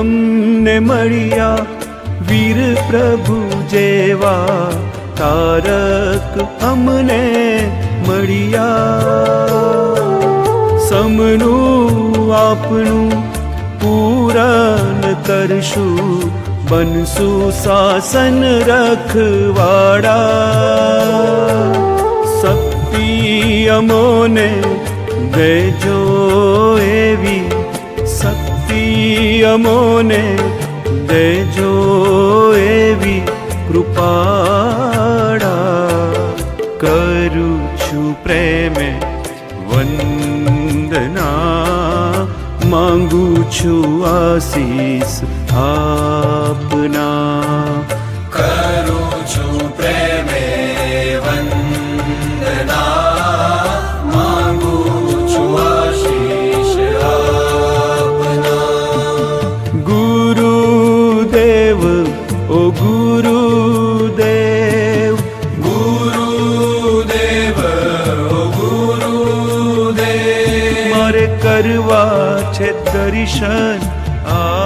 તમને મળ્યા વીર પ્રભુ જેવા, તારક અમને મળ્યા. સમનું આપણું પૂરન કરશું, બનશું શાસન રખવાડા. શક્તિ અમોને દેજો એવી, શક્તિ અમોને દેજો એવી કૃપાળા. કરું છું પ્રેમે વંદના, માંગુ છું આશીષ આપના. કરું છું પ્રેમે વંદના, માંગુ છું આશીષ આપના. ગુરુદેવ ઓ ગુરુદેવ, ગુરુદેવ ઓ ગુરુદેવ, મારે કરવા છે દર્શન આ